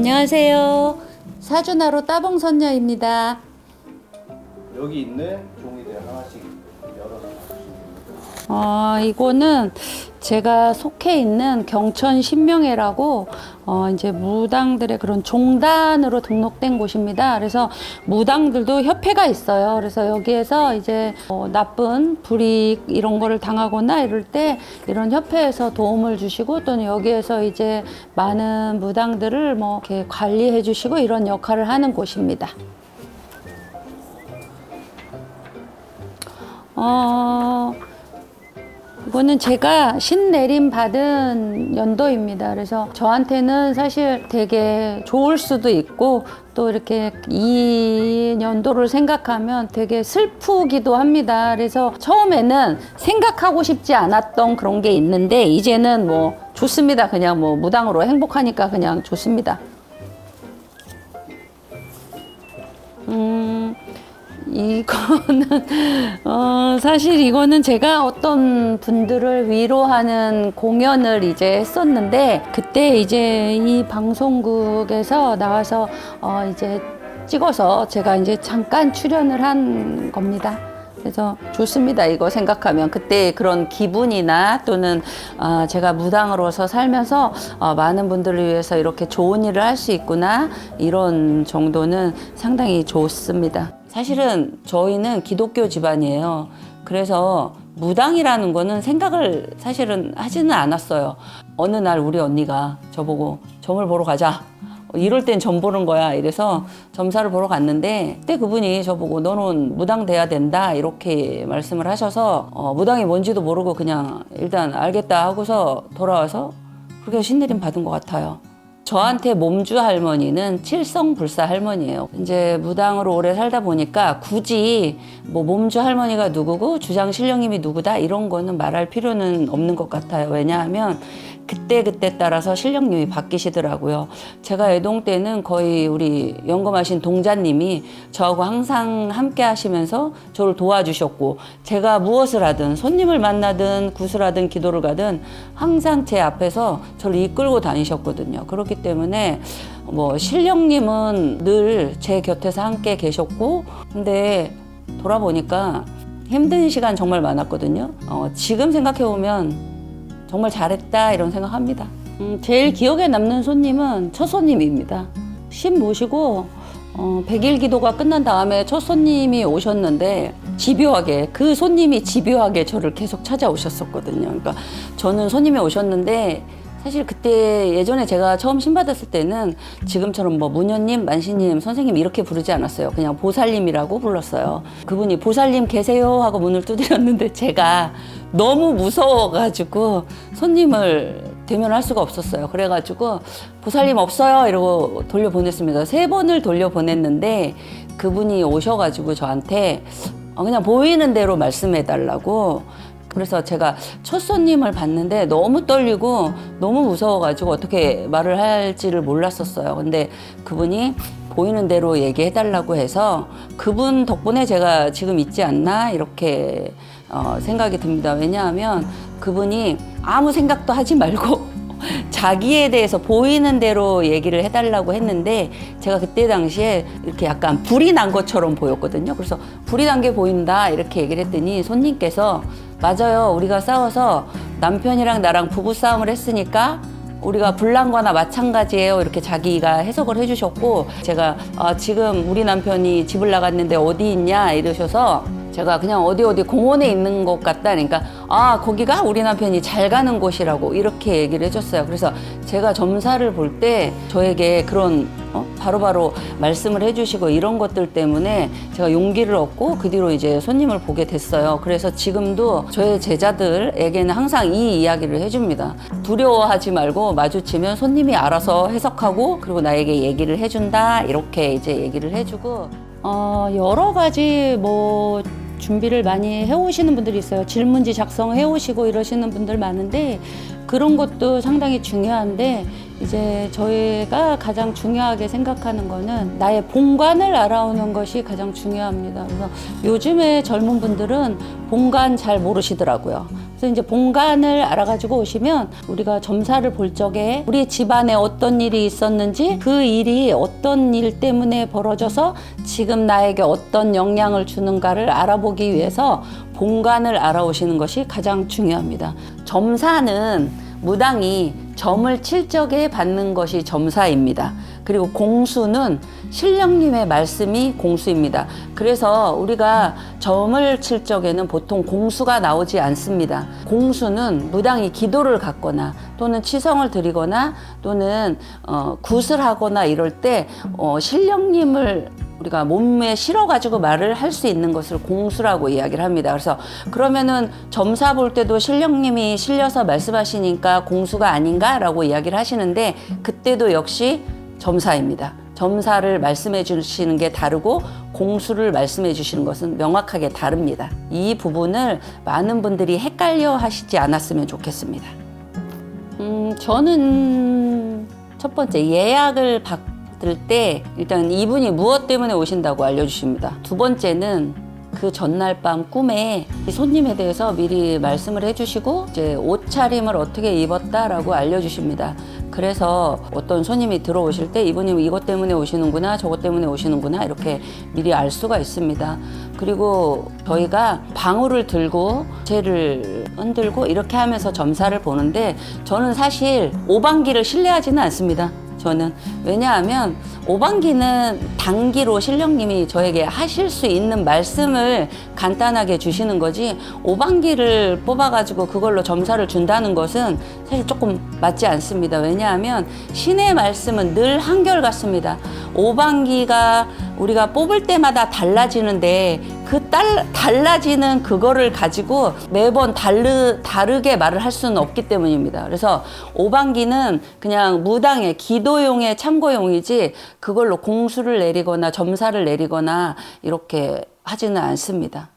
안녕하세요. 사준하로 따봉선녀입니다. 여기 있는 종이들 하나씩 열어서 이거는 제가 속해 있는 경천 신명회라고 이제 무당들의 그런 종단으로 등록된 곳입니다. 그래서 무당들도 협회가 있어요. 그래서 여기에서 이제 나쁜 불이익 이런 거를 당하거나 이럴 때 이런 협회에서 도움을 주시고 또는 여기에서 이제 많은 무당들을 뭐 이렇게 관리해 주시고 이런 역할을 하는 곳입니다. 이거는 제가 신내림 받은 연도입니다. 그래서 저한테는 사실 되게 좋을 수도 있고 또 이렇게 이 연도를 생각하면 되게 슬프기도 합니다. 그래서 처음에는 생각하고 싶지 않았던 그런 게 있는데 이제는 뭐 좋습니다. 그냥 뭐 무당으로 행복하니까 그냥 좋습니다. 이거는 사실 이거는 제가 어떤 분들을 위로하는 공연을 이제 했었는데 그때 이제 이 방송국에서 나와서 이제 찍어서 제가 이제 잠깐 출연을 한 겁니다. 그래서 좋습니다. 이거 생각하면 그때 그런 기분이나 또는 제가 무당으로서 살면서 많은 분들을 위해서 이렇게 좋은 일을 할 수 있구나 이런 정도는 상당히 좋습니다. 사실은 저희는 기독교 집안이에요. 그래서 무당이라는 거는 생각을 사실은 하지는 않았어요. 어느 날 우리 언니가 저보고 점을 보러 가자. 이럴 땐 점 보는 거야. 이래서 점사를 보러 갔는데 그때 그분이 저보고 너는 무당 돼야 된다 이렇게 말씀을 하셔서 무당이 뭔지도 모르고 그냥 일단 알겠다 하고서 돌아와서 그렇게 신내림 받은 것 같아요. 저한테 몸주 할머니는 칠성불사 할머니예요. 이제 무당으로 오래 살다 보니까 굳이 뭐 몸주 할머니가 누구고 주장 신령님이 누구다 이런 거는 말할 필요는 없는 것 같아요. 왜냐하면 그때 따라서 신령님이 바뀌시더라고요. 제가 애동 때는 거의 우리 영검하신 동자님이 저하고 항상 함께 하시면서 저를 도와주셨고 제가 무엇을 하든 손님을 만나든 구슬하든 기도를 가든 항상 제 앞에서 저를 이끌고 다니셨거든요. 그렇기 때문에 뭐 신령님은 늘 제 곁에서 함께 계셨고 근데 돌아보니까 힘든 시간 정말 많았거든요. 지금 생각해보면 정말 잘했다 이런 생각합니다. 제일 기억에 남는 손님은 첫 손님입니다. 신 모시고 100일 기도가 끝난 다음에 첫 손님이 오셨는데 집요하게 그 손님이 집요하게 저를 계속 찾아오셨었거든요. 그러니까 저는 손님이 오셨는데 사실 그때 예전에 제가 처음 신 받았을 때는 지금처럼 뭐 무녀님, 만시님, 선생님 이렇게 부르지 않았어요. 그냥 보살님이라고 불렀어요. 그분이 보살님 계세요 하고 문을 두드렸는데 제가 너무 무서워가지고 손님을 대면할 수가 없었어요. 그래가지고 보살님 없어요 이러고 돌려보냈습니다. 3번을 돌려보냈는데 그분이 오셔가지고 저한테 그냥 보이는 대로 말씀해달라고 그래서 제가 첫 손님을 봤는데 너무 떨리고 너무 무서워가지고 어떻게 말을 할지를 몰랐었어요. 근데 그분이 보이는 대로 얘기해달라고 해서 그분 덕분에 제가 지금 있지 않나 이렇게 생각이 듭니다. 왜냐하면 그분이 아무 생각도 하지 말고 자기에 대해서 보이는 대로 얘기를 해달라고 했는데 제가 그때 당시에 이렇게 약간 불이 난 것처럼 보였거든요. 그래서 불이 난 게 보인다 이렇게 얘기를 했더니 손님께서 맞아요. 우리가 싸워서 남편이랑 나랑 부부싸움을 했으니까 우리가 불난 거나 마찬가지예요. 이렇게 자기가 해석을 해주셨고 제가 지금 우리 남편이 집을 나갔는데 어디 있냐 이러셔서 제가 그냥 어디 공원에 있는 것 같다. 그러니까 거기가 우리 남편이 잘 가는 곳이라고 이렇게 얘기를 해줬어요. 그래서 제가 점사를 볼 때 저에게 그런 바로바로 말씀을 해주시고 이런 것들 때문에 제가 용기를 얻고 그 뒤로 이제 손님을 보게 됐어요. 그래서 지금도 저의 제자들에게는 항상 이 이야기를 해줍니다. 두려워하지 말고 마주치면 손님이 알아서 해석하고 그리고 나에게 얘기를 해준다 이렇게 이제 얘기를 해주고 여러 가지 뭐 준비를 많이 해오시는 분들이 있어요. 질문지 작성해 오시고 이러시는 분들 많은데 그런 것도 상당히 중요한데 이제 저희가 가장 중요하게 생각하는 거는 나의 본관을 알아오는 것이 가장 중요합니다. 그래서 요즘에 젊은 분들은 본관 잘 모르시더라고요. 그래서 이제 본관을 알아가지고 오시면 우리가 점사를 볼 적에 우리 집안에 어떤 일이 있었는지 그 일이 어떤 일 때문에 벌어져서 지금 나에게 어떤 영향을 주는가를 알아보기 위해서 본관을 알아오시는 것이 가장 중요합니다. 점사는 무당이 점을 칠 적에 받는 것이 점사입니다. 그리고 공수는 신령님의 말씀이 공수입니다. 그래서 우리가 점을 칠 적에는 보통 공수가 나오지 않습니다. 공수는 무당이 기도를 갖거나 또는 치성을 드리거나 또는 굿을 하거나 이럴 때 신령님을 우리가 몸에 실어가지고 말을 할 수 있는 것을 공수라고 이야기를 합니다. 그래서 그러면은 점사 볼 때도 신령님이 실려서 말씀하시니까 공수가 아닌가라고 이야기를 하시는데 그때도 역시 점사입니다. 점사를 말씀해 주시는 게 다르고 공수를 말씀해 주시는 것은 명확하게 다릅니다. 이 부분을 많은 분들이 헷갈려 하시지 않았으면 좋겠습니다. 저는 첫 번째 예약을 받을 때 일단 이분이 무엇 때문에 오신다고 알려주십니다. 두 번째는 그 전날 밤 꿈에 이 손님에 대해서 미리 말씀을 해주시고 이제 옷차림을 어떻게 입었다라고 알려주십니다. 그래서 어떤 손님이 들어오실 때 이분이 이것 때문에 오시는구나 저것 때문에 오시는구나 이렇게 미리 알 수가 있습니다. 그리고 저희가 방울을 들고 재를 흔들고 이렇게 하면서 점사를 보는데 저는 사실 오방기를 신뢰하지는 않습니다. 저는 왜냐하면 오방기는 단기로 신령님이 저에게 하실 수 있는 말씀을 간단하게 주시는 거지 오방기를 뽑아가지고 그걸로 점사를 준다는 것은 사실 조금 맞지 않습니다. 왜냐하면 신의 말씀은 늘 한결같습니다. 오방기가 우리가 뽑을 때마다 달라지는데 그 달라지는 그거를 가지고 매번 다르게 말을 할 수는 없기 때문입니다. 그래서 오방기는 그냥 무당의 기도용의 참고용이지 그걸로 공수를 내리거나 점사를 내리거나 이렇게 하지는 않습니다.